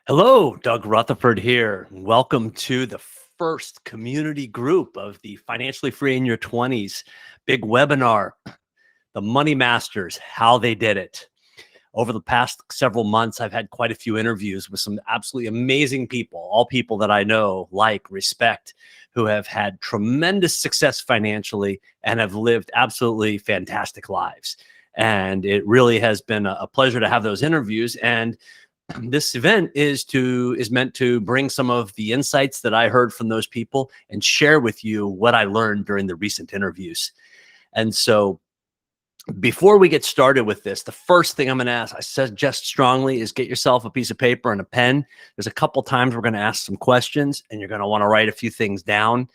Hello, Doug Rutherford here. Welcome to the first community group of the Financially Free in Your 20s big webinar, The Money Masters, How They Did It. Over the past several months, I've had quite a few interviews with some absolutely amazing people, all people that I know, like, respect, who have had tremendous success financially and have lived absolutely fantastic lives. And it really has been a pleasure to have those interviews. And this event is meant to bring some of the insights that I heard from those people and share with you what I learned during the recent interviews. And so before we get started with this, the first thing I'm going to ask, I suggest strongly, is get yourself a piece of paper and a pen. There's a couple times we're going to ask some questions, and you're going to want to write a few things down.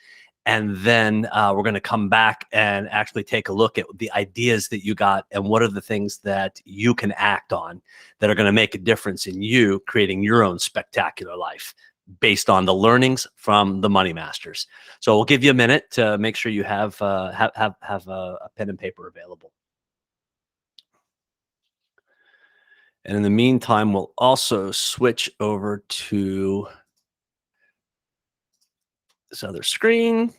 And then we're going to come back and actually take a look at the ideas that you got and what are the things that you can act on that are going to make a difference in you creating your own spectacular life based on the learnings from the Money Masters. So we'll give you a minute to make sure you have a pen and paper available. And in the meantime, we'll also switch over to this other screen,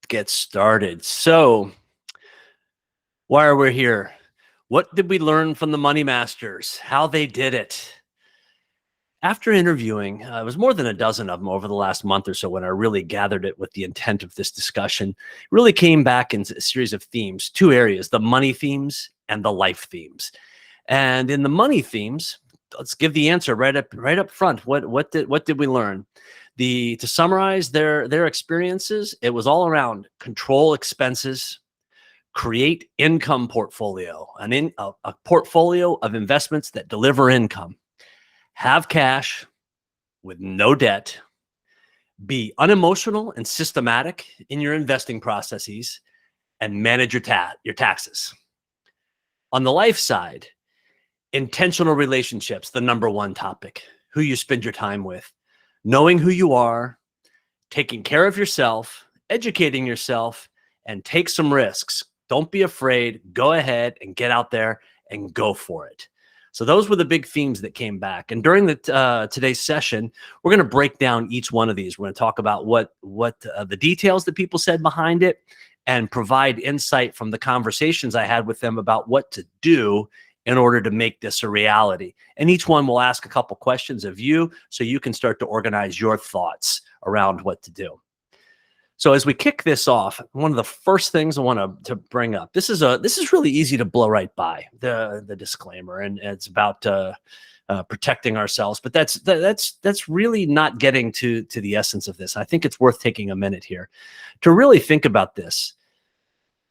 get started. So why are we here? What did we learn from the Money Masters? How they did it? After interviewing, it was more than a dozen of them over the last month or so when I really gathered it with the intent of this discussion, really came back in a series of themes, two areas, the money themes and the life themes. And in the money themes, let's give the answer right up front. What did we learn? To summarize their experiences, it was all around control expenses, create income portfolio, a portfolio of investments that deliver income, have cash with no debt, be unemotional and systematic in your investing processes, and manage your taxes. On the life side, intentional relationships, the number one topic, who you spend your time with, knowing who you are, taking care of yourself, educating yourself, and take some risks. Don't be afraid. Go ahead and get out there and go for it. So those were the big themes that came back. And during today's session, we're going to break down each one of these. We're going to talk about what the details that people said behind it and provide insight from the conversations I had with them about what to do in order to make this a reality. And each one will ask a couple questions of you so you can start to organize your thoughts around what to do. So as we kick this off, one of the first things I want to bring up, this is really easy to blow right by, the disclaimer, and it's about protecting ourselves, but that's really not getting to the essence of this. I think it's worth taking a minute here to really think about this.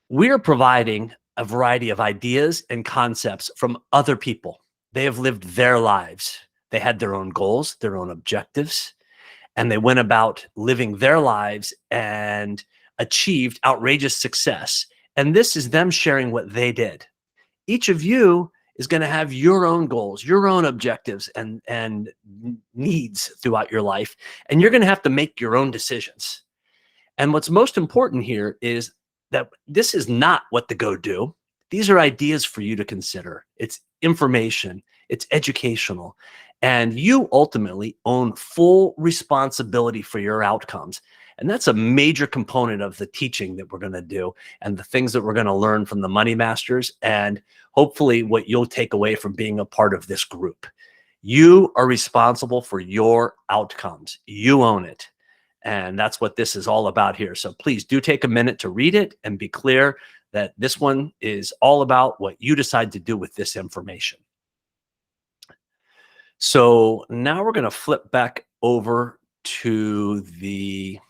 We are providing a variety of ideas and concepts from other people. They have lived their lives. They had their own goals, their own objectives, and they went about living their lives and achieved outrageous success. And this is them sharing what they did. Each of you is going to have your own goals, your own objectives and needs throughout your life, and you're going to have to make your own decisions. And what's most important here is that this is not what to go do. These are ideas for you to consider. It's information, it's educational, and you ultimately own full responsibility for your outcomes. And that's a major component of the teaching that we're going to do and the things that we're going to learn from the Money Masters, and hopefully what you'll take away from being a part of this group. You are responsible for your outcomes. You own it. And that's what this is all about here. So please do take a minute to read it and be clear that this one is all about what you decide to do with this information. So now we're going to flip back over to the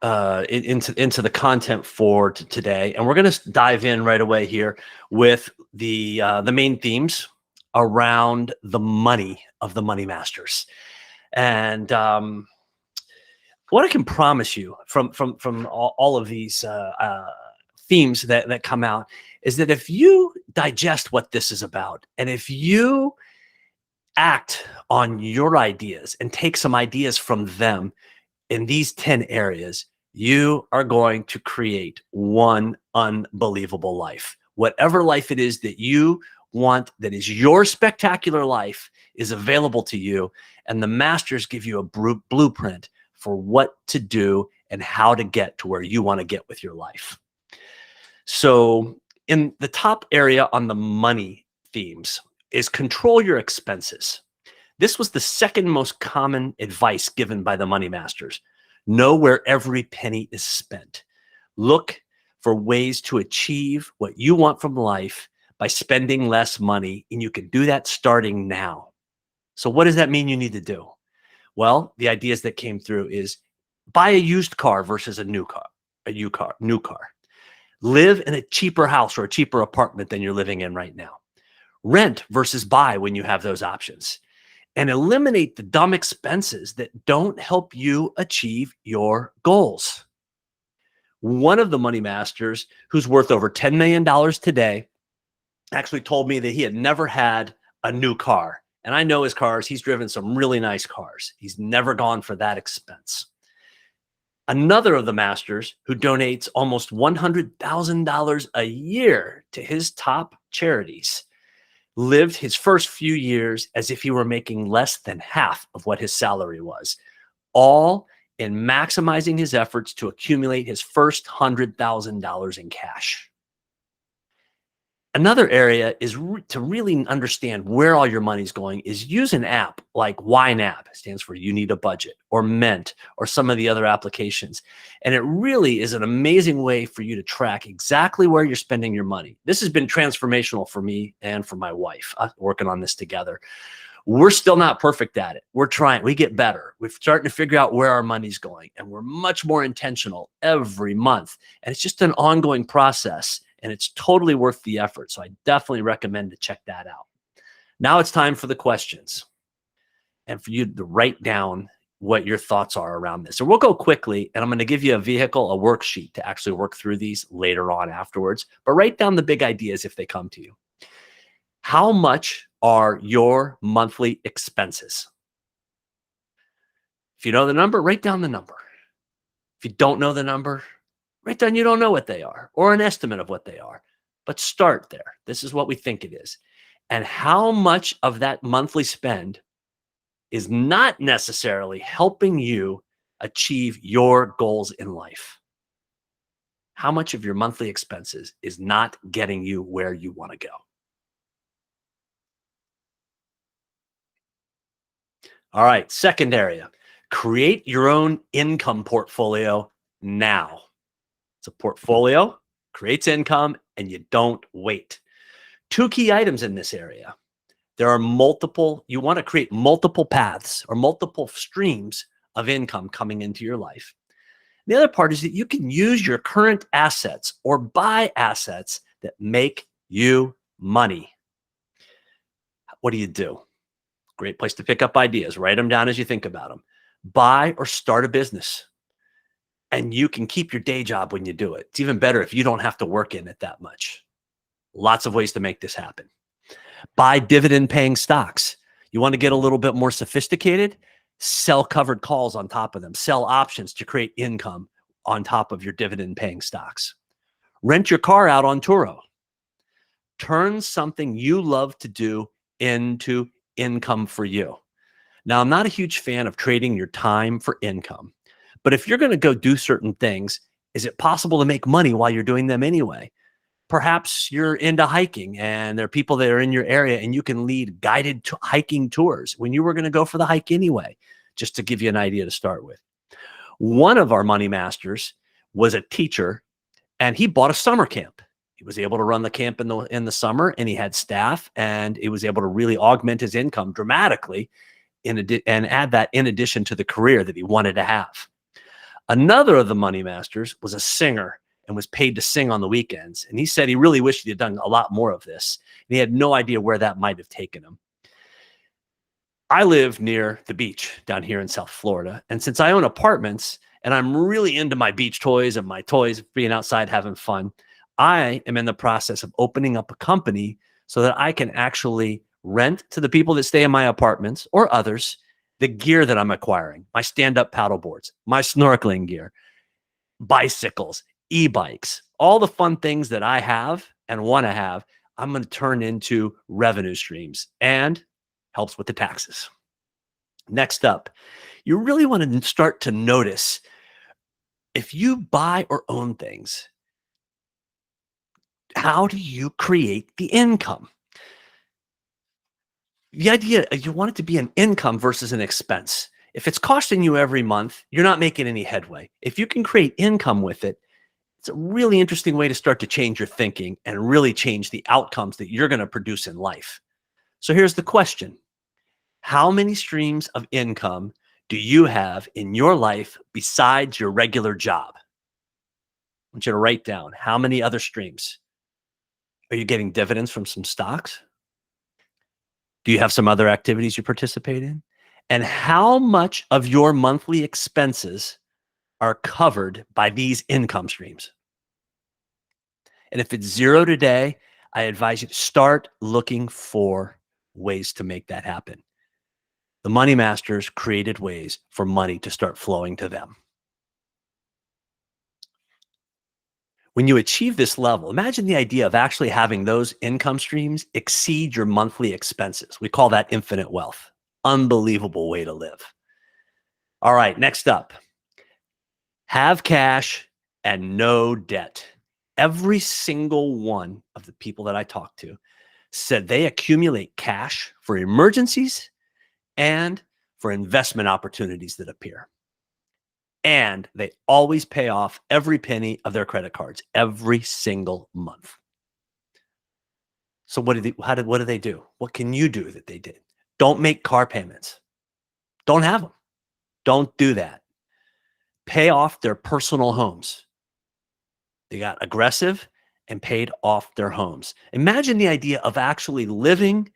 into the content for today, and we're going to dive in right away here with the main themes around the money of the Money Masters. And what I can promise you from all of these themes that come out is that if you digest what this is about, and if you act on your ideas and take some ideas from them in these 10 areas, you are going to create one unbelievable life. Whatever life it is that you want that is your spectacular life is available to you, and the masters give you a blueprint for what to do and how to get to where you want to get with your life. So, in the top area on the money themes is control your expenses. This was the second most common advice given by the money masters. Know where every penny is spent. Look for ways to achieve what you want from life by spending less money, and you can do that starting now. So what does that mean you need to do? Well, the ideas that came through is buy a used car versus a new car, new car. Live in a cheaper house or a cheaper apartment than you're living in right now. Rent versus buy when you have those options. And eliminate the dumb expenses that don't help you achieve your goals. One of the money masters, who's worth over $10 million today, actually told me that he had never had a new car. And I know his cars. He's driven some really nice cars. He's never gone for that expense. Another of the masters, who donates almost $100,000 a year to his top charities, lived his first few years as if he were making less than half of what his salary was, all in maximizing his efforts to accumulate his first $100,000 in cash. Another area is to really understand where all your money's going is use an app like YNAB, stands for You Need a Budget, or Mint, or some of the other applications. And it really is an amazing way for you to track exactly where you're spending your money. This has been transformational for me and for my wife, working on this together. We're still not perfect at it. We're trying. We get better. We're starting to figure out where our money's going, and we're much more intentional every month. And it's just an ongoing process, and it's totally worth the effort. So I definitely recommend to check that out. Now it's time for the questions and for you to write down what your thoughts are around this. So we'll go quickly, and I'm going to give you a vehicle, a worksheet to actually work through these later on afterwards. But write down the big ideas if they come to you. How much are your monthly expenses? If you know the number, write down the number. If you don't know the number, write down you don't know what they are, or an estimate of what they are. But start there. This is what we think it is. And how much of that monthly spend is not necessarily helping you achieve your goals in life? How much of your monthly expenses is not getting you where you want to go? All right, second area, create your own income portfolio now. It's a portfolio, creates income, and you don't wait. Two key items in this area. There are multiple, you want to create multiple paths or multiple streams of income coming into your life. The other part is that you can use your current assets or buy assets that make you money. What do? Great place to pick up ideas. Write them down as you think about them. Buy or start a business. And you can keep your day job when you do it. It's even better if you don't have to work in it that much. Lots of ways to make this happen. Buy dividend paying stocks. You want to get a little bit more sophisticated? Sell covered calls on top of them. Sell options to create income on top of your dividend paying stocks. Rent your car out on Turo. Turn something you love to do into income for you. Now, I'm not a huge fan of trading your time for income, but if you're going to go do certain things, is it possible to make money while you're doing them anyway? Perhaps you're into hiking and there are people that are in your area and you can lead guided hiking tours when you were going to go for the hike anyway, just to give you an idea to start with. One of our money masters was a teacher and he bought a summer camp. He was able to run the camp in the summer, and he had staff, and he was able to really augment his income dramatically and add that in addition to the career that he wanted to have. Another of the money masters was a singer and was paid to sing on the weekends. And he said he really wished he had done a lot more of this. And he had no idea where that might have taken him. I live near the beach down here in South Florida. And since I own apartments and I'm really into my beach toys and my toys, being outside having fun, I am in the process of opening up a company so that I can actually rent to the people that stay in my apartments or others the gear that I'm acquiring, my stand-up paddle boards, my snorkeling gear, bicycles, e-bikes, all the fun things that I have and want to have. I'm going to turn into revenue streams and helps with the taxes. Next up, you really want to start to notice if you buy or own things, how do you create the income? The idea, you want it to be an income versus an expense. If it's costing you every month, you're not making any headway. If you can create income with it, it's a really interesting way to start to change your thinking and really change the outcomes that you're going to produce in life. So here's the question. How many streams of income do you have in your life besides your regular job? I want you to write down how many other streams. Are you getting dividends from some stocks? Do you have some other activities you participate in? And how much of your monthly expenses are covered by these income streams? And if it's zero today, I advise you to start looking for ways to make that happen. The money masters created ways for money to start flowing to them. When you achieve this level, imagine the idea of actually having those income streams exceed your monthly expenses. We call that infinite wealth. Unbelievable way to live. All right, next up, have cash and no debt. Every single one of the people that I talked to said they accumulate cash for emergencies and for investment opportunities that appear. And they always pay off every penny of their credit cards every single month. So what do they do? What can you do that they did? Don't make car payments. Don't have them. Don't do that. Pay off their personal homes. They got aggressive and paid off their homes. Imagine the idea of actually living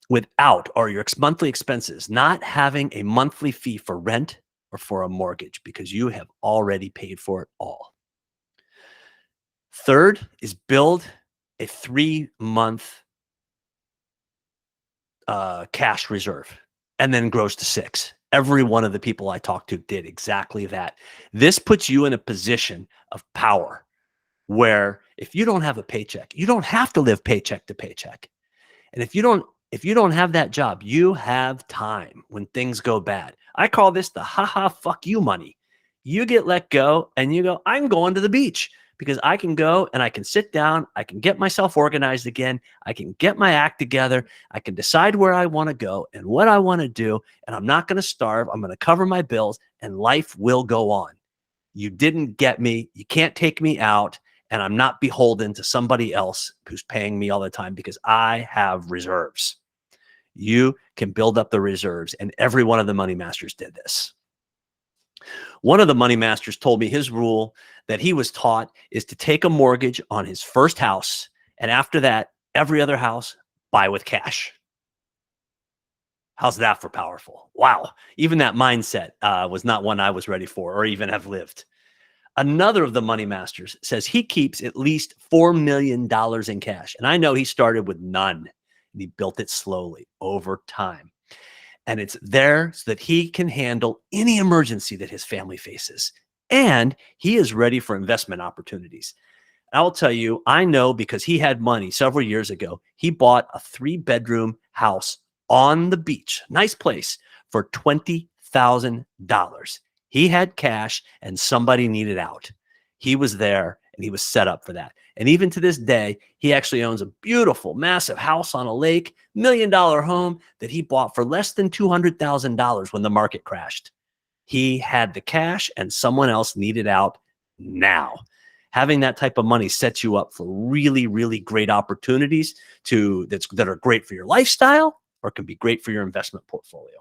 without or your monthly expenses, not having a monthly fee for rent or for a mortgage because you have already paid for it all. Third is build a 3-month cash reserve and then grows to 6. Every one of the people I talked to did exactly that. This puts you in a position of power where if you don't have a paycheck, you don't have to live paycheck to paycheck. And if you don't have that job, you have time when things go bad. I call this the fuck you money. You get let go and you go, I'm going to the beach because I can go and I can sit down. I can get myself organized again. I can get my act together. I can decide where I want to go and what I want to do. And I'm not going to starve. I'm going to cover my bills and life will go on. You didn't get me. You can't take me out. And I'm not beholden to somebody else who's paying me all the time because I have reserves. You can build up the reserves. And every one of the money masters did this. One of the money masters told me his rule that he was taught is to take a mortgage on his first house. And after that, every other house, buy with cash. How's that for powerful? Wow. Even that mindset was not one I was ready for or even have lived. Another of the money masters says he keeps at least $4 million in cash. And I know he started with none and he built it slowly over time. And it's there so that he can handle any emergency that his family faces. And he is ready for investment opportunities. I'll tell you, I know because he had money several years ago. He bought a 3-bedroom house on the beach, nice place, for $20,000. He had cash and somebody needed out. He was there and he was set up for that. And even to this day, he actually owns a beautiful, massive house on a lake, $1 million home that he bought for less than $200,000 when the market crashed. He had the cash and someone else needed out now. Having that type of money sets you up for really, really great opportunities that are great for your lifestyle or can be great for your investment portfolio.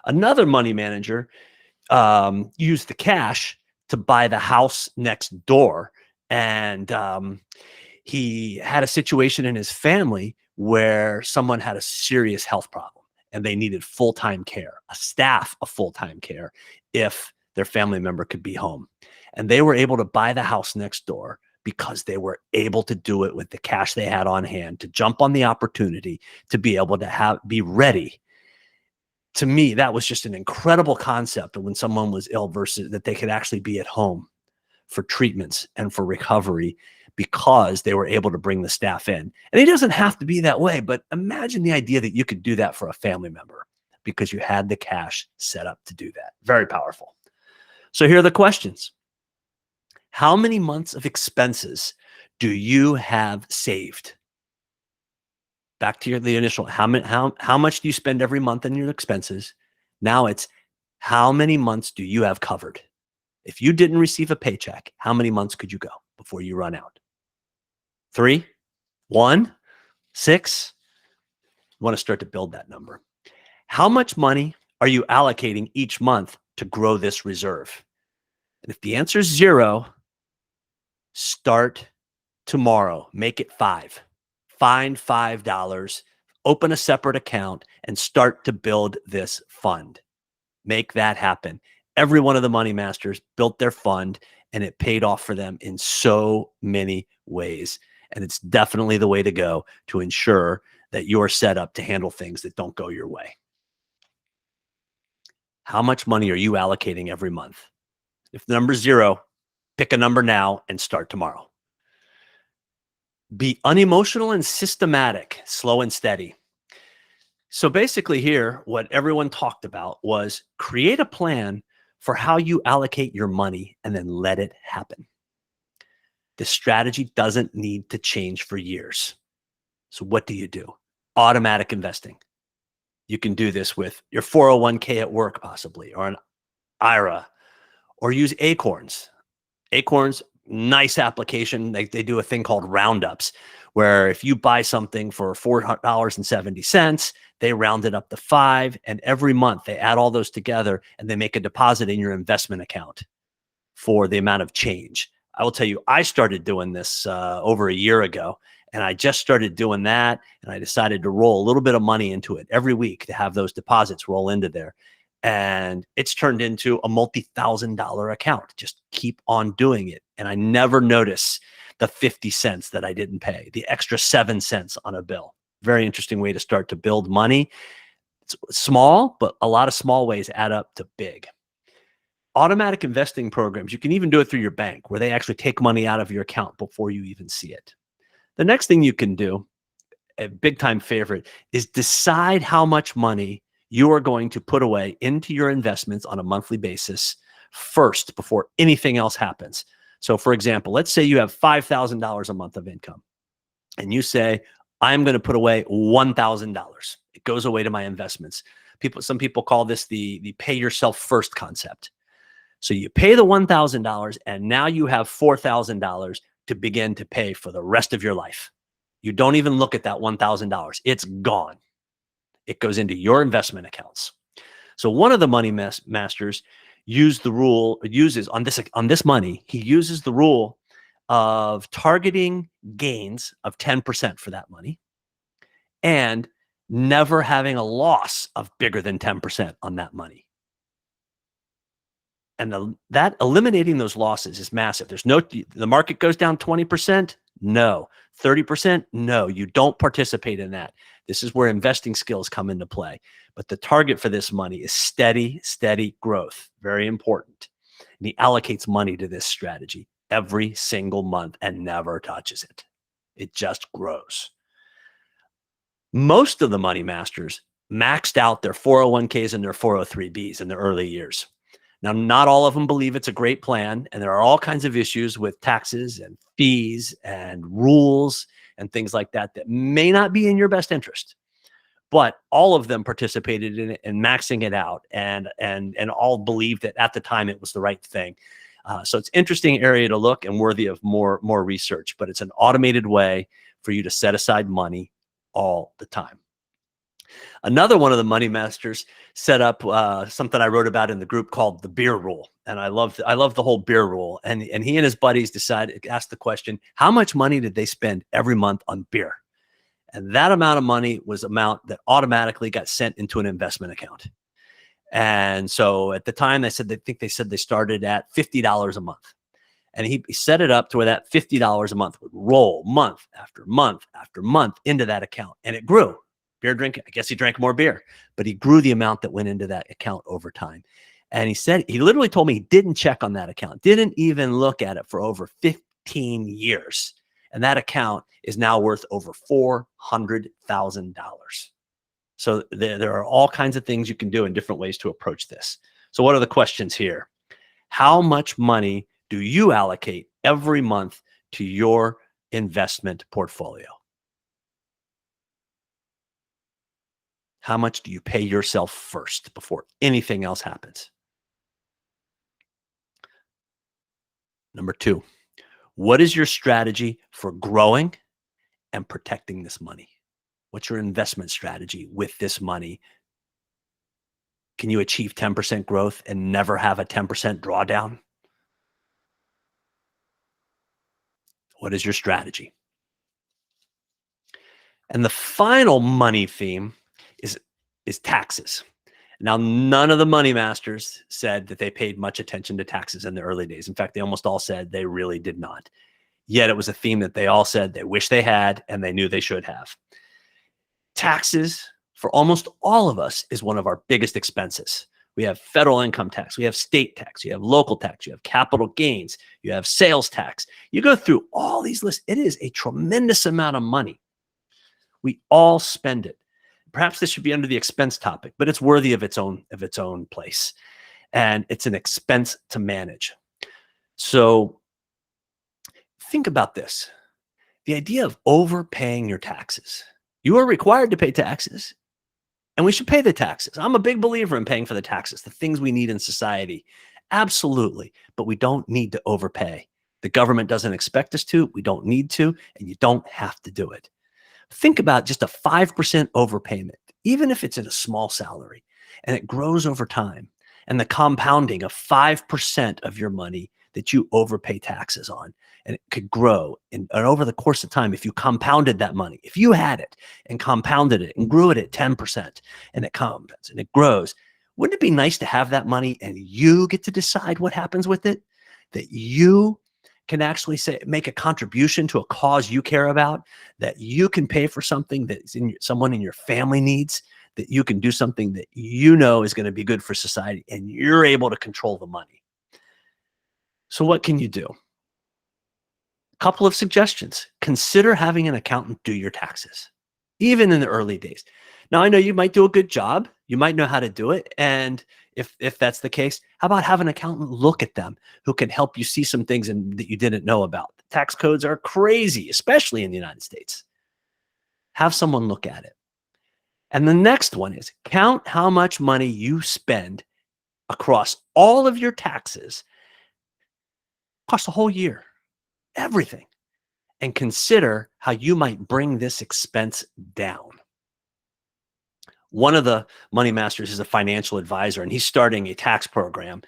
Another money manager used the cash to buy the house next door. And he had a situation in his family where someone had a serious health problem and they needed full-time care, a staff of full-time care if their family member could be home. And they were able to buy the house next door because they were able to do it with the cash they had on hand to jump on the opportunity to be able to be ready. To me, that was just an incredible concept of when someone was ill versus that they could actually be at home for treatments and for recovery because they were able to bring the staff in. And it doesn't have to be that way, but imagine the idea that you could do that for a family member because you had the cash set up to do that. Very powerful. So here are the questions. How many months of expenses do you have saved? Back to the initial, how much do you spend every month on your expenses? Now it's how many months do you have covered? If you didn't receive a paycheck, how many months could you go before you run out? 3, 1, 6? You want to start to build that number. How much money are you allocating each month to grow this reserve? And if the answer is 0, start tomorrow. Make it 5. Find $5, open a separate account, and start to build this fund. Make that happen. Every one of the money masters built their fund, and it paid off for them in so many ways. And it's definitely the way to go to ensure that you're set up to handle things that don't go your way. How much money are you allocating every month? If the number's 0, pick a number now and start tomorrow. Be unemotional and systematic, slow and steady. So basically here, what everyone talked about was create a plan for how you allocate your money and then let it happen. The strategy doesn't need to change for years. So what do? Automatic investing. You can do this with your 401k at work possibly, or an IRA, or use Acorns. Acorns, nice application. They do a thing called roundups, where if you buy something for $4.70, they round it up to 5, and every month they add all those together and they make a deposit in your investment account for the amount of change. I will tell you, I started doing this over a year ago, and I just started doing that, and I decided to roll a little bit of money into it every week to have those deposits roll into there. And it's turned into a multi-$1,000 account. Just keep on doing it. And I never notice the 50 cents that I didn't pay, the extra 7 cents on a bill. Very interesting way to start to build money. It's small, but a lot of small ways add up to big. Automatic investing programs, you can even do it through your bank, where they actually take money out of your account before you even see it. The next thing you can do, a big time favorite, is decide how much money you are going to put away into your investments on a monthly basis first before anything else happens. So for example, let's say you have $5,000 a month of income and you say, I'm going to put away $1,000. It goes away to my investments. Some people call this the pay yourself first concept. So you pay the $1,000 and now you have $4,000 to begin to pay for the rest of your life. You don't even look at that $1,000. It's gone. It goes into your investment accounts. So one of the money masters uses the rule of targeting gains of 10% for that money and never having a loss of bigger than 10% on that money. And that eliminating those losses is massive. The market goes down 20%. No. 30%. No, you don't participate in that. This is where investing skills come into play. But the target for this money is steady growth. Very important. And he allocates money to this strategy every single month and never touches it. It just grows. Most of the money masters maxed out their 401ks and their 403bs in the early years. Now, not all of them believe it's a great plan, and there are all kinds of issues with taxes and fees and rules and things like that that may not be in your best interest. But all of them participated in it and maxing it out, and all believed that at the time it was the right thing. So it's an interesting area to look and worthy of more research, but it's an automated way for you to set aside money all the time. Another one of the money masters set up something I wrote about in the group called the beer rule. And I love the whole beer rule. And he and his buddies asked the question, how much money did they spend every month on beer? And that amount of money was amount that automatically got sent into an investment account. And so at the time they said they started at $50 a month. And he set it up to where that $50 a month would roll month after month after month into that account. And it grew. Beer drinking, I guess he drank more beer, but he grew the amount that went into that account over time. And he literally told me he didn't check on that account, didn't even look at it for over 15 years. And that account is now worth over $400,000. So there are all kinds of things you can do in different ways to approach this. So what are the questions here? How much money do you allocate every month to your investment portfolio? How much do you pay yourself first before anything else happens? Number two, what is your strategy for growing and protecting this money? What's your investment strategy with this money? Can you achieve 10% growth and never have a 10% drawdown? What is your strategy? And the final money theme is taxes. Now, none of the money masters said that they paid much attention to taxes in the early days. In fact, they almost all said they really did not. Yet it was a theme that they all said they wish they had and they knew they should have. Taxes for almost all of us is one of our biggest expenses. We have federal income tax, we have state tax, you have local tax, you have capital gains, you have sales tax. You go through all these lists. It is a tremendous amount of money. We all spend it. Perhaps this should be under the expense topic, but it's worthy of its own place. And it's an expense to manage. So think about this. The idea of overpaying your taxes. You are required to pay taxes, and we should pay the taxes. I'm a big believer in paying for the taxes, the things we need in society. Absolutely. But we don't need to overpay. The government doesn't expect us to. We don't need to, and you don't have to do it. Think about just a 5% overpayment, even if it's in a small salary, and it grows over time. And the compounding of 5% of your money that you overpay taxes on, and it could grow. And over the course of time, if you compounded that money, if you had it and compounded it and grew it at 10%, and it compounds and it grows, wouldn't it be nice to have that money and you get to decide what happens with it? That you can actually make a contribution to a cause you care about, that you can pay for something that someone in your family needs, that you can do something that you know is going to be good for society, and you're able to control the money. So what can you do? A couple of suggestions. Consider having an accountant do your taxes, even in the early days. Now, I know you might do a good job. You might know how to do it. And if that's the case, how about have an accountant look at them who can help you see some things that you didn't know about? The tax codes are crazy, especially in the United States. Have someone look at it. And the next one is count how much money you spend across all of your taxes across the whole year, everything, and consider how you might bring this expense down. One of the money masters is a financial advisor, and he's starting a tax program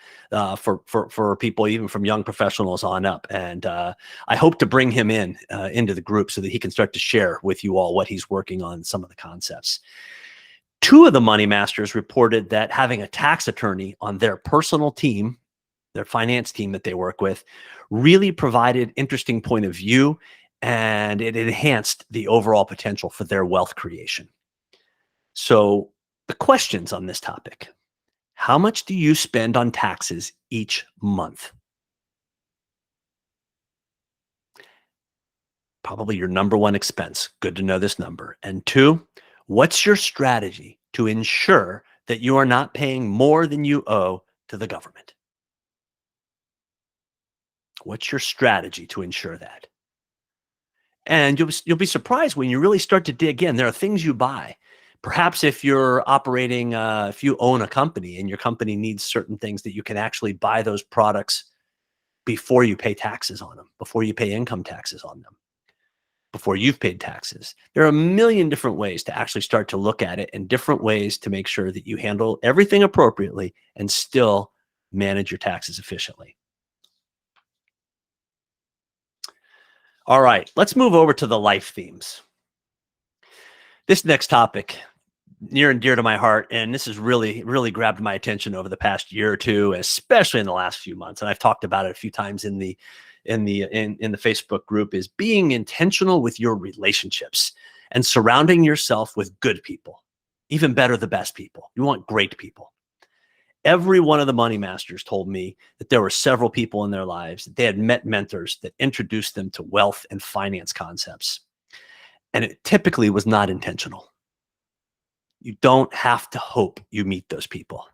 for people, even from young professionals on up. And I hope to bring him into the group so that he can start to share with you all what he's working on, some of the concepts. Two of the money masters reported that having a tax attorney on their personal team, their finance team that they work with, really provided interesting point of view, and it enhanced the overall potential for their wealth creation. So the questions on this topic: how much do you spend on taxes each month? Probably your number one expense. Good to know this number. And two, what's your strategy to ensure that you are not paying more than you owe to the government? What's your strategy to ensure that? And you'll be surprised when you really start to dig in. There are things you buy. Perhaps if you're operating, if you own a company and your company needs certain things, that you can actually buy those products before you pay taxes on them, before you pay income taxes on them, before you've paid taxes. There are a million different ways to actually start to look at it, and different ways to make sure that you handle everything appropriately and still manage your taxes efficiently. All right, let's move over to the life themes. This next topic, near and dear to my heart, and this has really, really grabbed my attention over the past year or two, especially in the last few months. And I've talked about it a few times in the Facebook group, is being intentional with your relationships and surrounding yourself with good people. Even better, the best people. You want great people. Every one of the money masters told me that there were several people in their lives that they had met mentors that introduced them to wealth and finance concepts. And it typically was not intentional. You don't have to hope you meet those people.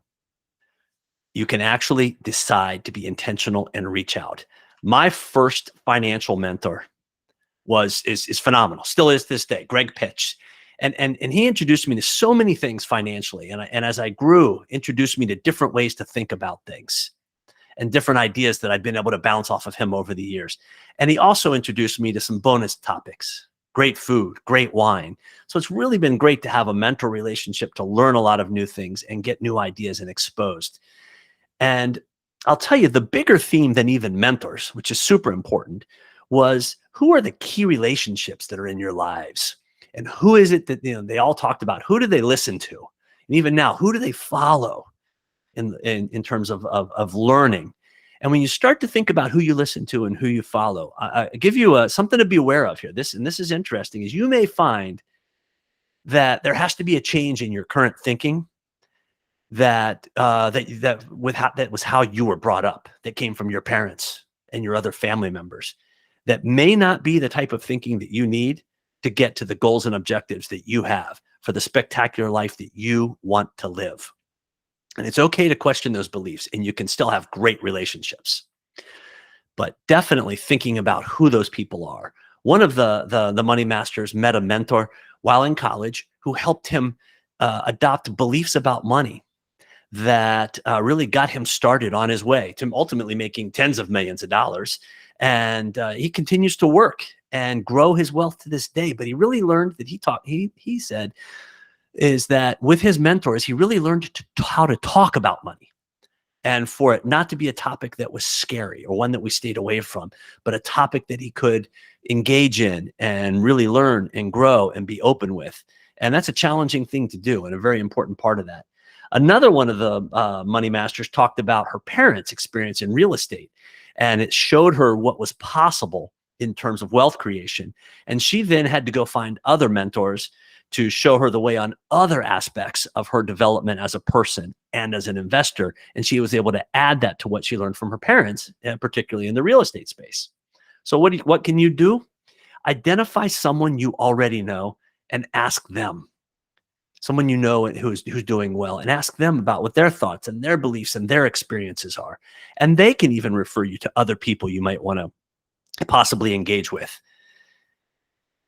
You can actually decide to be intentional and reach out. My first financial mentor is phenomenal. Still is this day. Greg Pitch. And he introduced me to so many things financially. And as I grew, introduced me to different ways to think about things and different ideas that I've been able to bounce off of him over the years. And he also introduced me to some bonus topics, great food, great wine. So it's really been great to have a mentor relationship to learn a lot of new things and get new ideas and exposed. And I'll tell you, the bigger theme than even mentors, which is super important, was who are the key relationships that are in your lives? And who is it that, they all talked about? Who do they listen to? And even now, who do they follow in terms of learning? And when you start to think about who you listen to and who you follow, I give you something to be aware of here. This is interesting, is you may find that there has to be a change in your current thinking that was how you were brought up, that came from your parents and your other family members, that may not be the type of thinking that you need to get to the goals and objectives that you have for the spectacular life that you want to live. And it's okay to question those beliefs, and you can still have great relationships. But definitely thinking about who those people are. One of the money masters met a mentor while in college who helped him adopt beliefs about money that really got him started on his way to ultimately making tens of millions of dollars. And he continues to work and grow his wealth to this day. But he really learned that he said is that with his mentors, he really learned how to talk about money, and for it not to be a topic that was scary or one that we stayed away from, but a topic that he could engage in and really learn and grow and be open with. And that's a challenging thing to do and a very important part of that. Another one of the money masters talked about her parents' experience in real estate, and it showed her what was possible in terms of wealth creation. And she then had to go find other mentors to show her the way on other aspects of her development as a person and as an investor. And she was able to add that to what she learned from her parents, particularly in the real estate space. So what can you do? Identify someone you already know and ask them. Someone you know who's doing well, and ask them about what their thoughts and their beliefs and their experiences are. And they can even refer you to other people you might want to possibly engage with.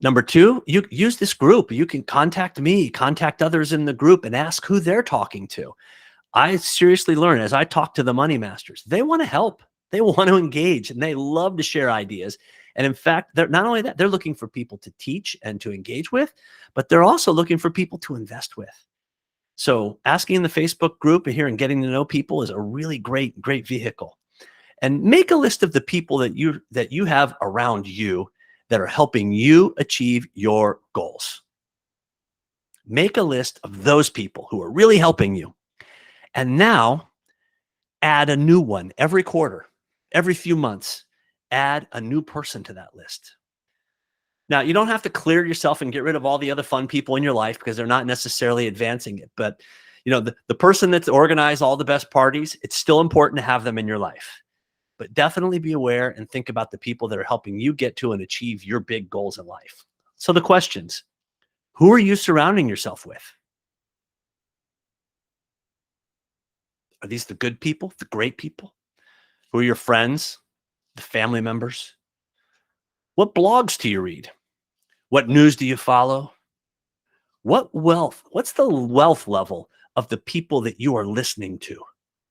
Number two, you use this group. You can contact me, contact others in the group, and ask who they're talking to. I seriously learn as I talk to the money masters, they want to help. They want to engage, and they love to share ideas. And in fact, they're not only that, they're looking for people to teach and to engage with, but they're also looking for people to invest with. So asking in the Facebook group here and getting to know people is a really great vehicle. And make a list of the people that you have around you that are helping you achieve your goals. Make a list of those people who are really helping you. And now add a new one every quarter, every few months. Add a new person to that list. Now, you don't have to clear yourself and get rid of all the other fun people in your life because they're not necessarily advancing it. But the person that's organized all the best parties, it's still important to have them in your life. But definitely be aware and think about the people that are helping you get to and achieve your big goals in life. So the questions: who are you surrounding yourself with? Are these the good people, the great people? Who are your friends, the family members? What blogs do you read? What news do you follow? What's the wealth level of the people that you are listening to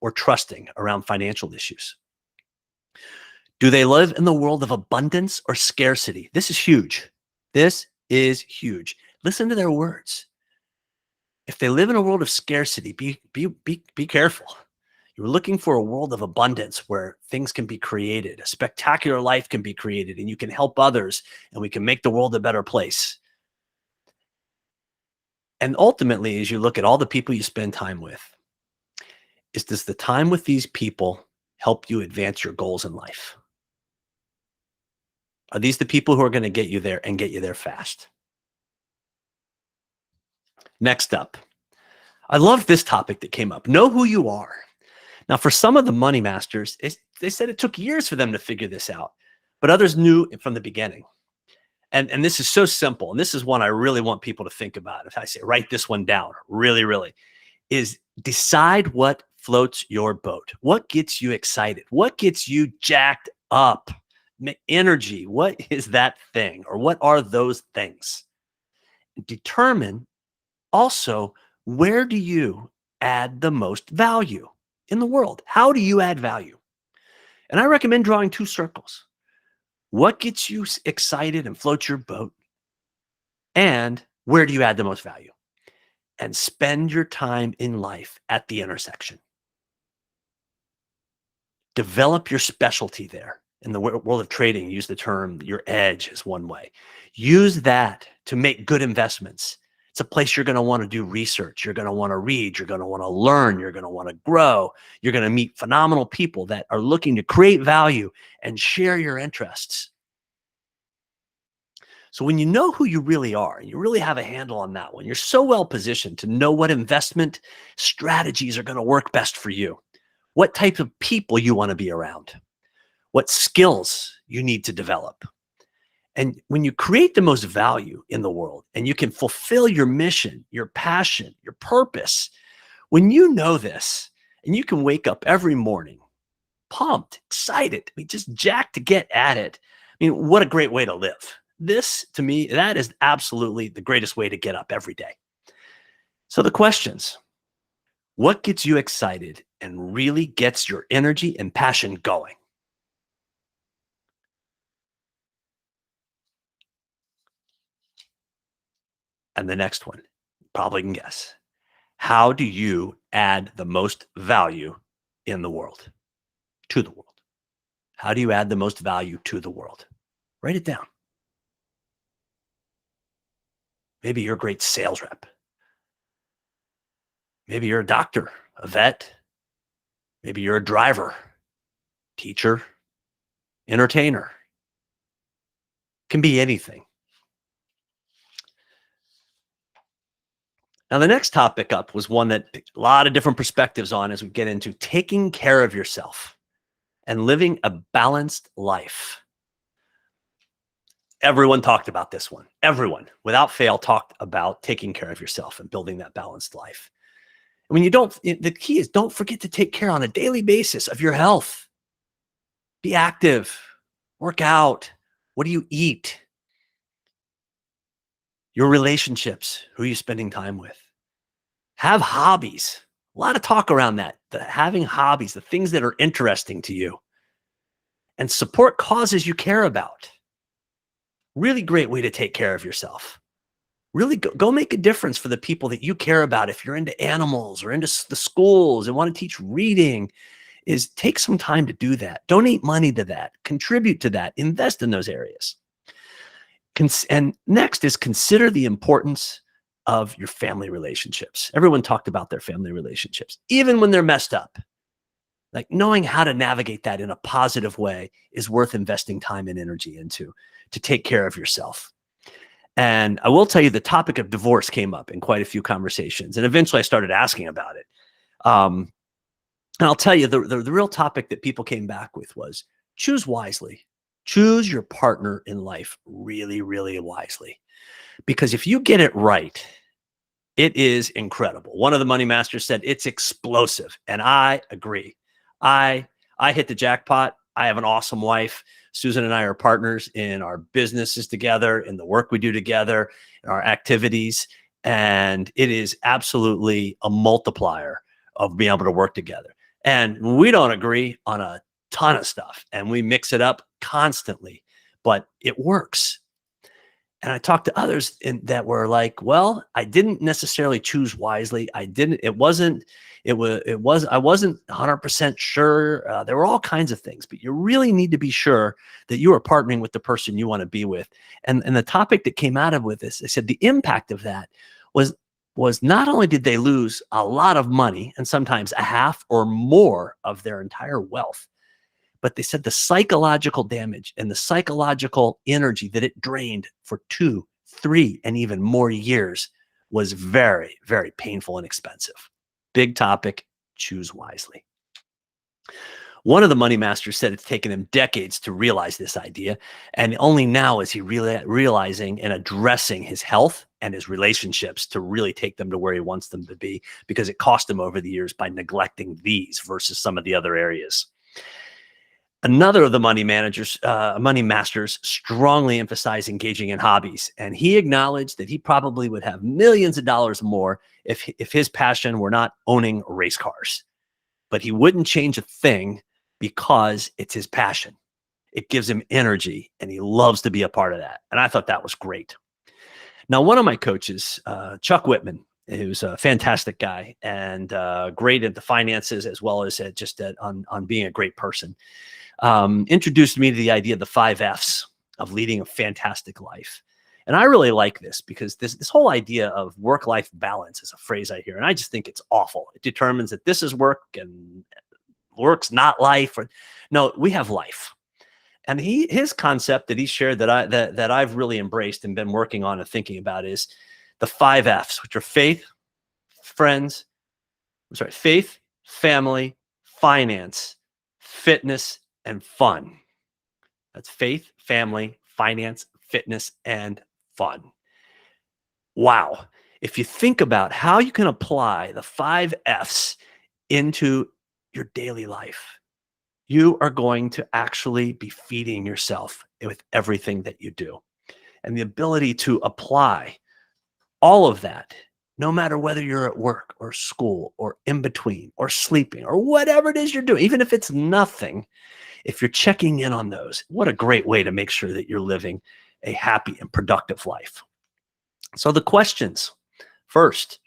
or trusting around financial issues? Do they live in the world of abundance or scarcity? This is huge. This is huge. Listen to their words. If they live in a world of scarcity, be careful. You're looking for a world of abundance where things can be created, a spectacular life can be created, and you can help others, and we can make the world a better place. And ultimately, as you look at all the people you spend time with, does the time with these people help you advance your goals in life? Are these the people who are going to get you there and get you there fast? Next up, I love this topic that came up. Know who you are. Now, for some of the money masters, they said it took years for them to figure this out, but others knew it from the beginning. And this is so simple. And this is one I really want people to think about. If I say, write this one down, really, really, is decide what floats your boat. What gets you excited? What gets you jacked up? Energy. What is that thing? Or what are those things? Determine also, where do you add the most value in the world? How do you add value? And I recommend drawing two circles. What gets you excited and floats your boat? And where do you add the most value? And spend your time in life at the intersection. Develop your specialty there. In the world of trading, use the term your edge is one way. Use that to make good investments. It's a place you're going to want to do research. You're going to want to read. You're going to want to learn. You're going to want to grow. You're going to meet phenomenal people that are looking to create value and share your interests. So when you know who you really are, and you really have a handle on that one, you're so well positioned to know what investment strategies are going to work best for you, what type of people you want to be around, what skills you need to develop. And when you create the most value in the world and you can fulfill your mission, your passion, your purpose, when you know this and you can wake up every morning pumped, excited, I mean, just jacked to get at it. I mean, what a great way to live. This, to me, that is absolutely the greatest way to get up every day. So the questions, what gets you excited and really gets your energy and passion going? And the next one, probably can guess. How do you add the most value in the world, to the world? How do you add the most value to the world? Write it down. Maybe you're a great sales rep. Maybe you're a doctor, a vet. Maybe you're a driver, teacher, entertainer. Can be anything. Now, the next topic up was one that a lot of different perspectives on as we get into taking care of yourself and living a balanced life. Everyone talked about this one. Everyone, without fail, talked about taking care of yourself and building that balanced life. I mean, the key is don't forget to take care on a daily basis of your health. Be active, work out. What do you eat? Your relationships, who are you spending time with? Have hobbies. A lot of talk around that, having hobbies, the things that are interesting to you. And support causes you care about. Really great way to take care of yourself. Really go make a difference for the people that you care about. If you're into animals or into the schools and want to teach reading, is take some time to do that. Donate money to that. Contribute to that. Invest in those areas. And next is consider the importance of your family relationships. Everyone talked about their family relationships, even when they're messed up. Like knowing how to navigate that in a positive way is worth investing time and energy into to take care of yourself. And I will tell you, the topic of divorce came up in quite a few conversations. And eventually I started asking about it. And I'll tell you, the real topic that people came back with was choose wisely. Choose your partner in life really, really wisely. Because if you get it right, it is incredible. One of the money masters said it's explosive. And I agree. I hit the jackpot. I have an awesome wife. Susan and I are partners in our businesses together, in the work we do together, in our activities. And it is absolutely a multiplier of being able to work together. And we don't agree on a ton of stuff and we mix it up constantly, but it works. And I talked to others that were like, well, I didn't necessarily choose wisely. I wasn't 100% sure. There were all kinds of things, but you really need to be sure that you are partnering with the person you want to be with. And the topic that came out of with this, they said the impact of that was not only did they lose a lot of money and sometimes a half or more of their entire wealth, but they said the psychological damage and the psychological energy that it drained for 2, 3, and even more years was very, very painful and expensive. Big topic, choose wisely. One of the money masters said it's taken him decades to realize this idea, and only now is he really realizing and addressing his health and his relationships to really take them to where he wants them to be, because it cost him over the years by neglecting these versus some of the other areas. Another of the money masters, strongly emphasized engaging in hobbies, and he acknowledged that he probably would have millions of dollars more if his passion were not owning race cars. But he wouldn't change a thing because it's his passion. It gives him energy, and he loves to be a part of that. And I thought that was great. Now, one of my coaches, Chuck Whitman, who's a fantastic guy and great at the finances as well as on being a great person, introduced me to the idea of the 5 F's of leading a fantastic life. And I really like this because this whole idea of work-life balance is a phrase I hear, and I just think it's awful. It determines that this is work and work's not life. Or no, we have life. And his concept that he shared that I've really embraced and been working on and thinking about is the 5 F's, which are faith, family, finance, fitness, and fun. That's faith, family, finance, fitness, and fun. Wow. If you think about how you can apply the 5 F's into your daily life, you are going to actually be feeding yourself with everything that you do. And the ability to apply all of that, no matter whether you're at work or school or in between or sleeping or whatever it is you're doing, even if it's nothing, if you're checking in on those, what a great way to make sure that you're living a happy and productive life. So the questions: first,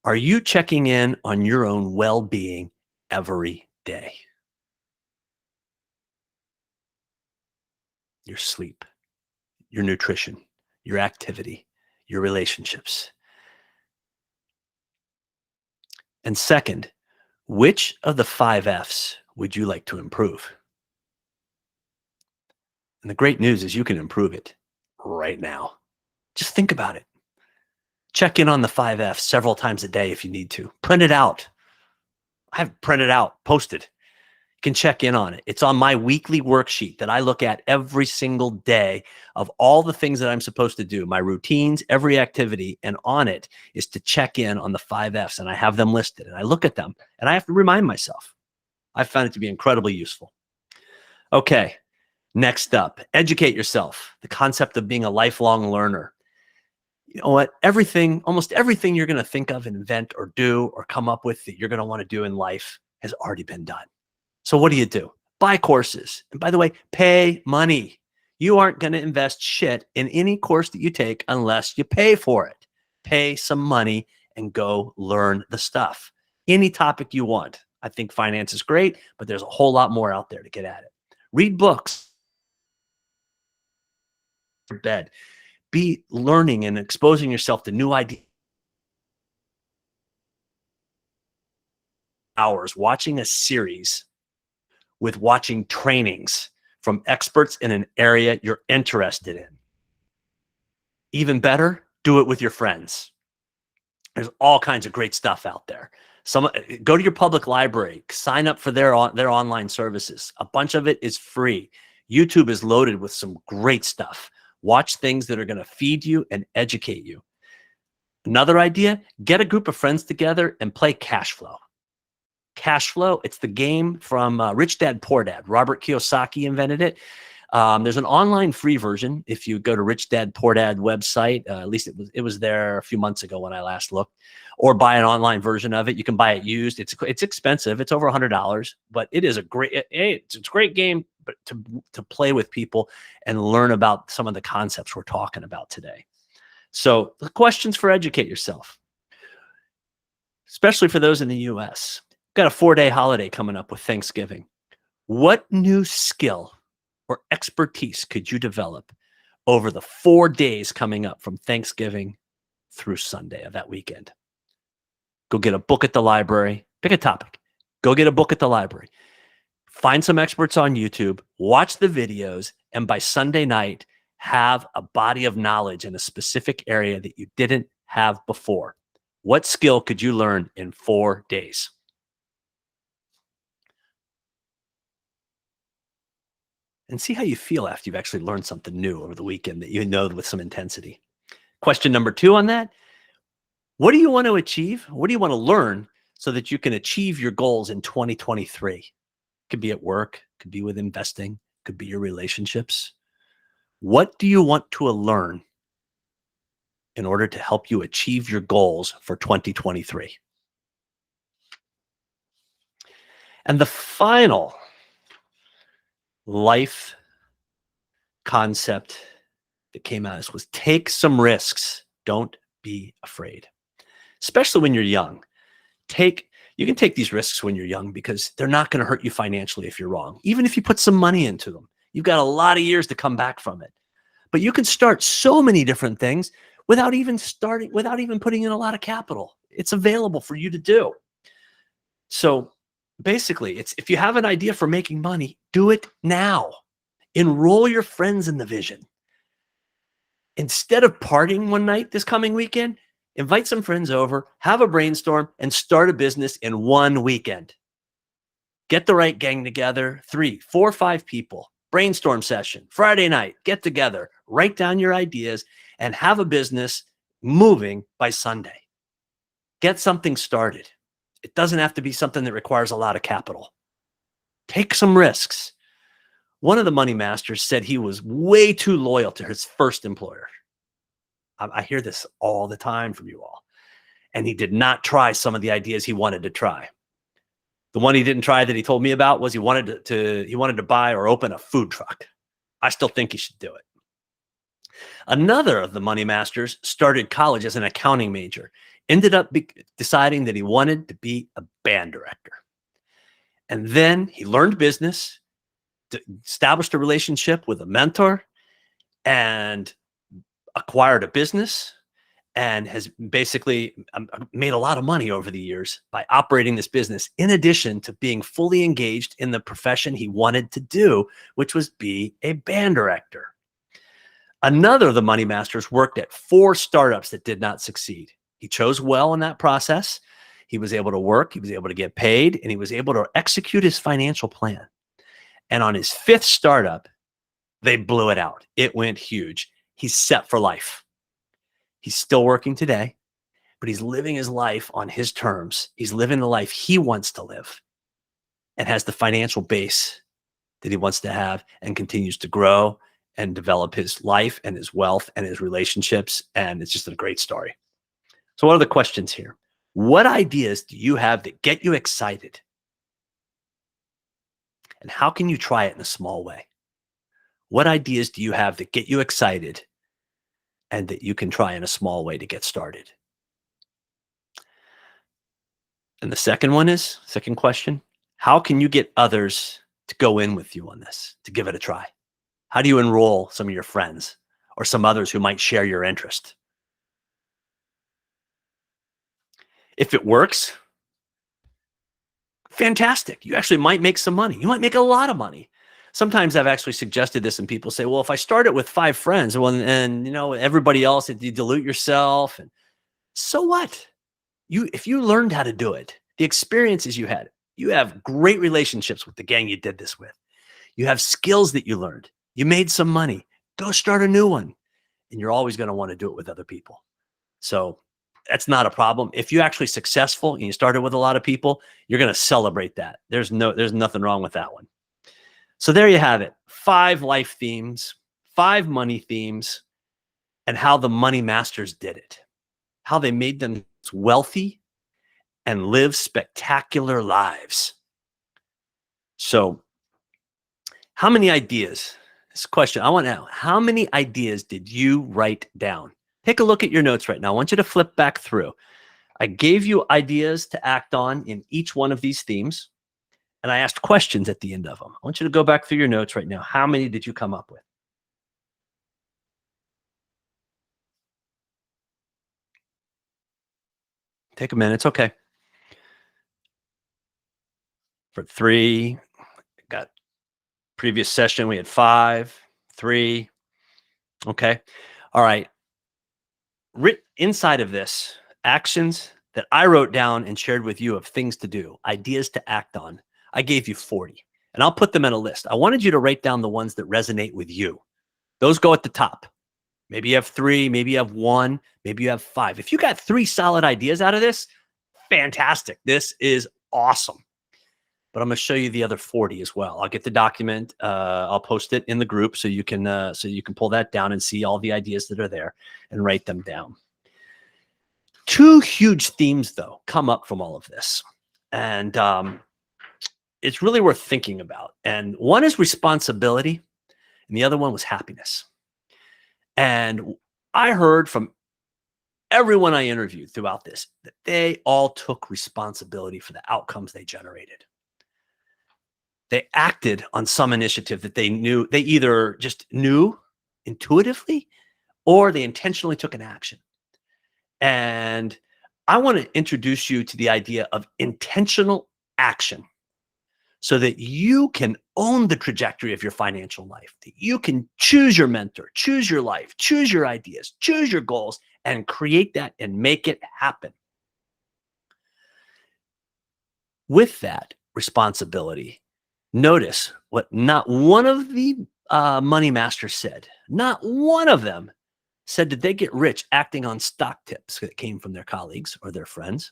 are you checking in on your own well-being every day? Your sleep, your nutrition, your activity, your relationships. And second, which of the 5 F's would you like to improve? And the great news is you can improve it right now. Just think about it. Check in on the 5 F's several times a day if you need to. Print it out. I have it printed out, posted. You can check in on it. It's on my weekly worksheet that I look at every single day of all the things that I'm supposed to do, my routines, every activity. And on it is to check in on the 5 F's. And I have them listed and I look at them and I have to remind myself. I found it to be incredibly useful. Okay. Next up, educate yourself. The concept of being a lifelong learner. You know what? Almost everything you're going to think of, invent, or do, or come up with that you're going to want to do in life has already been done. So what do? Buy courses. And by the way, pay money. You aren't going to invest shit in any course that you take unless you pay for it. Pay some money and go learn the stuff. Any topic you want. I think finance is great, but there's a whole lot more out there to get at it. Read books. Bed. Be learning and exposing yourself to new ideas. Hours watching a series with watching trainings from experts in an area you're interested in. Even better, do it with your friends. There's all kinds of great stuff out there. Go to your public library, sign up for their online services. A bunch of it is free. YouTube is loaded with some great stuff. Watch things that are going to feed you and educate you. Another idea, get a group of friends together and play Cash Flow. Cash Flow, it's the game from Rich Dad, Poor Dad. Robert Kiyosaki invented it. There's an online free version if you go to Rich Dad, Poor Dad website. At least it was there a few months ago when I last looked. Or buy an online version of it. You can buy it used. It's expensive. It's over $100, but it is a great game to play with people and learn about some of the concepts we're talking about today. So the questions for educate yourself, especially for those in the US. Got a 4-day holiday coming up with Thanksgiving. What new skill or expertise could you develop over the 4 days coming up from Thanksgiving through Sunday of that weekend? Go get a book at the library. Pick a topic. Go get a book at the library. Find some experts on YouTube. Watch the videos. And by Sunday night, have a body of knowledge in a specific area that you didn't have before. What skill could you learn in 4 days? and see how you feel after you've actually learned something new over the weekend that you know with some intensity. Question number 2 on that: what do you want to achieve? What do you want to learn so that you can achieve your goals in 2023? Could be at work, could be with investing, could be your relationships. What do you want to learn in order to help you achieve your goals for 2023? And the final life concept that came out of this was take some risks. Don't be afraid, especially when you're young. You can take these risks when you're young because they're not going to hurt you financially if you're wrong. Even if you put some money into them, you've got a lot of years to come back from it. But you can start so many different things without even putting in a lot of capital. It's available for you to do. So basically, it's if you have an idea for making money, do it now. Enroll your friends in the vision. Instead of partying one night this coming weekend, invite some friends over, have a brainstorm, and start a business in one weekend. Get the right gang together, 3, 4, 5 people, brainstorm session, Friday night, get together, write down your ideas, and have a business moving by Sunday. Get something started. It doesn't have to be something that requires a lot of capital. Take some risks. One of the money masters said he was way too loyal to his first employer. I hear this all the time from you all. And he did not try some of the ideas he wanted to try. The one he didn't try that he told me about was he wanted to buy or open a food truck. I still think he should do it. Another of the money masters started college as an accounting major, ended up deciding that he wanted to be a band director. And then he learned business, established a relationship with a mentor, and acquired a business, and has basically made a lot of money over the years by operating this business, in addition to being fully engaged in the profession he wanted to do, which was be a band director. Another of the money masters worked at 4 startups that did not succeed. He chose well in that process. He was able to work, he was able to get paid, and he was able to execute his financial plan. And on his 5th startup, they blew it out. It went huge. He's set for life. He's still working today, but he's living his life on his terms. He's living the life he wants to live and has the financial base that he wants to have, and continues to grow and develop his life and his wealth and his relationships. And it's just a great story. So what are the questions here? What ideas do you have that get you excited? And how can you try it in a small way? What ideas do you have that get you excited and that you can try in a small way to get started? And the second question, how can you get others to go in with you on this, to give it a try? How do you enroll some of your friends or some others who might share your interest? If it works, fantastic. You actually might make some money. You might make a lot of money. Sometimes I've actually suggested this, and people say, well, if I start it with 5 friends, well, and everybody else, you dilute yourself. And so what? If you learned how to do it, the experiences you had, you have great relationships with the gang you did this with. You have skills that you learned. You made some money. Go start a new one. And you're always going to want to do it with other people. So that's not a problem. If you're actually successful and you started with a lot of people, you're going to celebrate that. There's nothing wrong with that one. So there you have it. 5 life themes, 5 money themes, and how the money masters did it. How they made them wealthy and live spectacular lives. So how many ideas? This question, I want to know, how many ideas did you write down? Take a look at your notes right now. I want you to flip back through. I gave you ideas to act on in each one of these themes, and I asked questions at the end of them. I want you to go back through your notes right now. How many did you come up with? Take a minute. It's okay. For 3, got previous session, we had 5, 3. Okay. All right. Inside of this, actions that I wrote down and shared with you of things to do, ideas to act on, I gave you 40. And I'll put them in a list. I wanted you to write down the ones that resonate with you. Those go at the top. Maybe you have 3, maybe you have 1, maybe you have 5. If you got 3 solid ideas out of this, fantastic. This is awesome. But I'm going to show you the other 40 as well. I'll get the document. I'll post it in the group so you can pull that down and see all the ideas that are there and write them down. 2 huge themes, though, come up from all of this. And it's really worth thinking about. And one is responsibility, and the other one was happiness. And I heard from everyone I interviewed throughout this that they all took responsibility for the outcomes they generated. They acted on some initiative that they knew, they either just knew intuitively or they intentionally took an action. And I want to introduce you to the idea of intentional action so that you can own the trajectory of your financial life, that you can choose your mentor, choose your life, choose your ideas, choose your goals, and create that and make it happen. With that responsibility, notice what not one of the money masters said. Not one of them said, did they get rich acting on stock tips that came from their colleagues or their friends?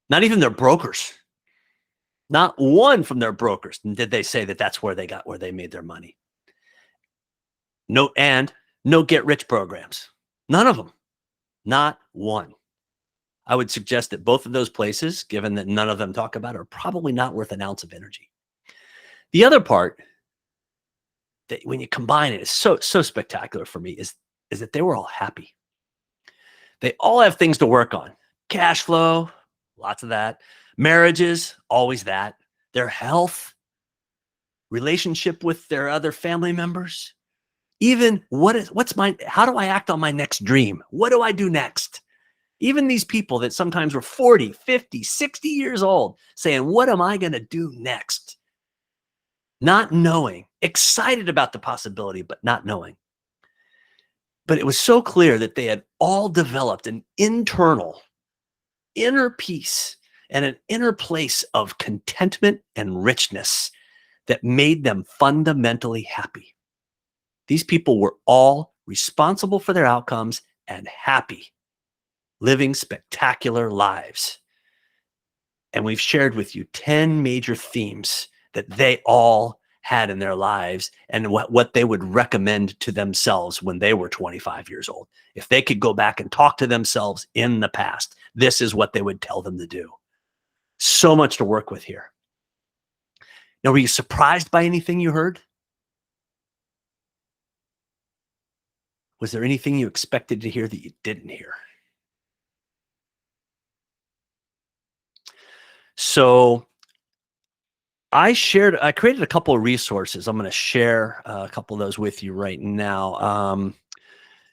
Not even their brokers. Not one from their brokers did they say that that's where they made their money. No get rich programs. None of them. Not one. I would suggest that both of those places, given that none of them talk about it, are probably not worth an ounce of energy. The other part that when you combine it is so spectacular for me is that they were all happy. They all have things to work on. Cash flow, lots of that. Marriages, always that. Their health, relationship with their other family members. Even how do I act on my next dream? What do I do next? Even these people that sometimes were 40, 50, 60 years old saying, what am I going to do next? Not knowing, excited about the possibility, but not knowing. But it was so clear that they had all developed an inner peace and an inner place of contentment and richness that made them fundamentally happy. These people were all responsible for their outcomes and happy, living spectacular lives. And we've shared with you 10 major themes that they all had in their lives and what they would recommend to themselves when they were 25 years old. If they could go back and talk to themselves in the past, this is what they would tell them to do. So much to work with here. Now, were you surprised by anything you heard? Was there anything you expected to hear that you didn't hear? So I created a couple of resources. I'm going to share a couple of those with you right now.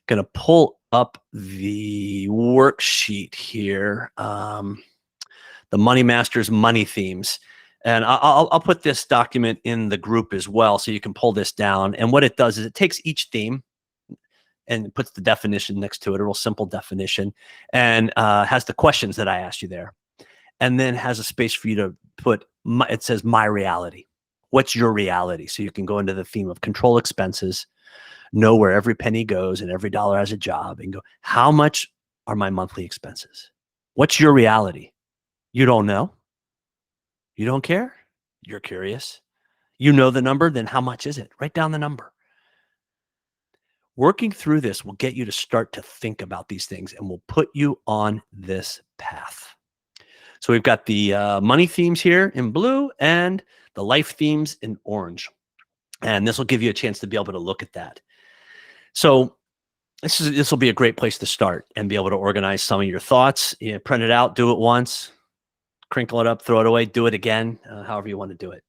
Going to pull up the worksheet here. The Money Masters money themes. And I'll put this document in the group as well, so you can pull this down. And what it does is it takes each theme and puts the definition next to it, a real simple definition, and has the questions that I asked you there. And then has a space for you to put, it says my reality. What's your reality? So you can go into the theme of control expenses, know where every penny goes and every dollar has a job, and go, how much are my monthly expenses? What's your reality? You don't know. You don't care. You're curious. You know the number, then how much is it? Write down the number. Working through this will get you to start to think about these things and will put you on this path. So we've got the money themes here in blue and the life themes in orange. And this will give you a chance to be able to look at that. So this will be a great place to start and be able to organize some of your thoughts. You print it out, do it once, crinkle it up, throw it away, do it again, however you want to do it.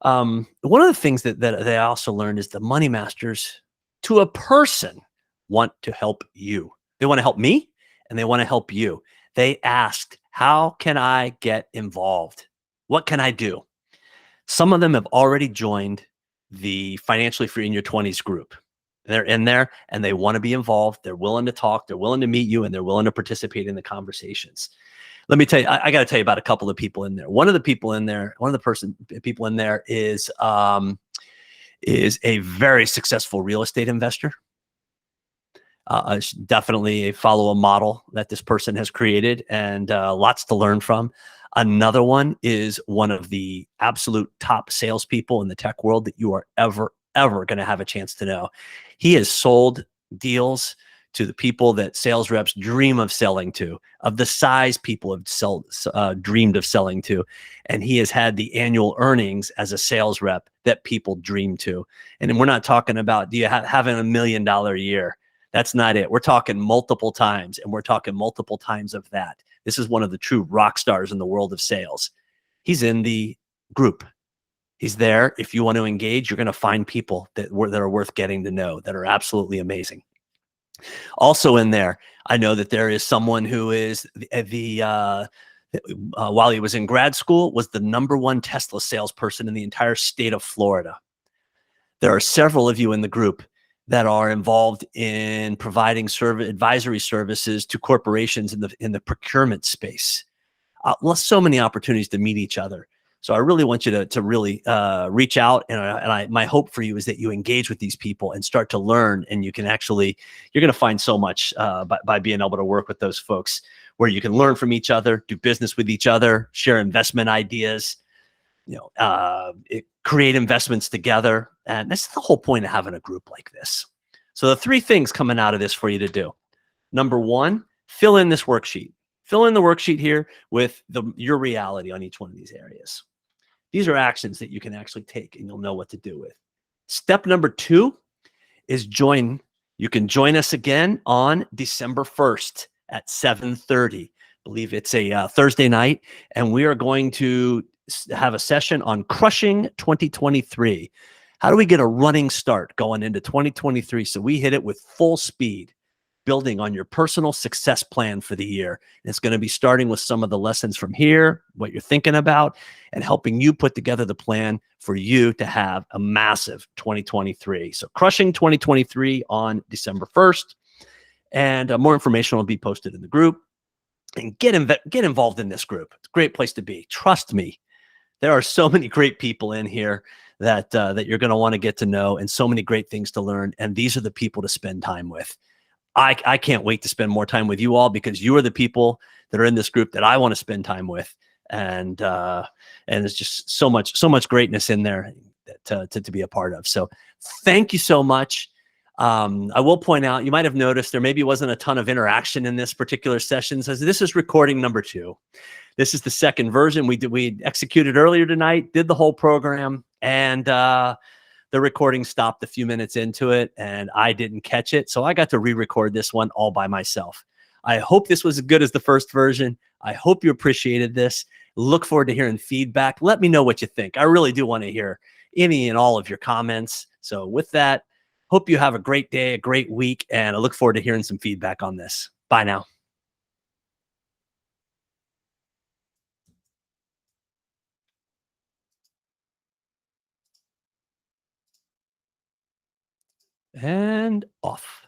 One of the things that they also learned is the money masters, to a person, want to help you. They want to help me and they want to help you. They asked, how can I get involved? What can I do? Some of them have already joined the Financially Free in Your 20s group. They're in there and they want to be involved. They're willing to talk. They're willing to meet you and they're willing to participate in the conversations. Let me tell you, I got to tell you about a couple of people in there. One of the people in there, one of the people in there is a very successful real estate investor. Definitely follow a model that this person has created and lots to learn from. Another one is one of the absolute top salespeople in the tech world that you are ever going to have a chance to know. He has sold deals to the people that sales reps dream of selling to, of the size people have dreamed of selling to. And he has had the annual earnings as a sales rep that people dream to. And we're not talking about having $1 million a year. That's not it. We're talking multiple times, and we're talking multiple times of that. This is one of the true rock stars in the world of sales. He's in the group. He's there. If you want to engage, you're going to find people that are worth getting to know, that are absolutely amazing. Also in there, I know that there is someone who is while he was in grad school, was the #1 Tesla salesperson in the entire state of Florida. There are several of you in the group that are involved in providing advisory services to corporations in the procurement space. So many opportunities to meet each other. So I really want you to really reach out, and my hope for you is that you engage with these people and start to learn, and you're going to find so much by being able to work with those folks, where you can learn from each other, do business with each other, share investment ideas, create investments together. And that's the whole point of having a group like this. So the 3 things coming out of this for you to do. Number 1, fill in this worksheet. Fill in the worksheet here with your reality on each one of these areas. These are actions that you can actually take and you'll know what to do with. Step number 2 is join. You can join us again on December 1st at 7:30. I believe it's a Thursday night, and we are going to have a session on crushing 2023. How do we get a running start going into 2023 so we hit it with full speed, building on your personal success plan for the year? And it's going to be starting with some of the lessons from here, what you're thinking about, and helping you put together the plan for you to have a massive 2023. So crushing 2023 on December 1st. And more information will be posted in the group. And get involved in this group. It's a great place to be. Trust me, there are so many great people in here that you're going to want to get to know, and so many great things to learn. And these are the people to spend time with. I can't wait to spend more time with you all, because you are the people that are in this group that I want to spend time with. And there's just so much greatness in there to be a part of. So thank you so much. I will point out, you might have noticed there maybe wasn't a ton of interaction in this particular session, as this is recording number 2. This is the second version. We executed earlier tonight, did the whole program, and the recording stopped a few minutes into it, and I didn't catch it. So I got to re-record this one all by myself. I hope this was as good as the first version. I hope you appreciated this. Look forward to hearing feedback. Let me know what you think. I really do want to hear any and all of your comments. So with that, hope you have a great day, a great week, and I look forward to hearing some feedback on this. Bye now. And off.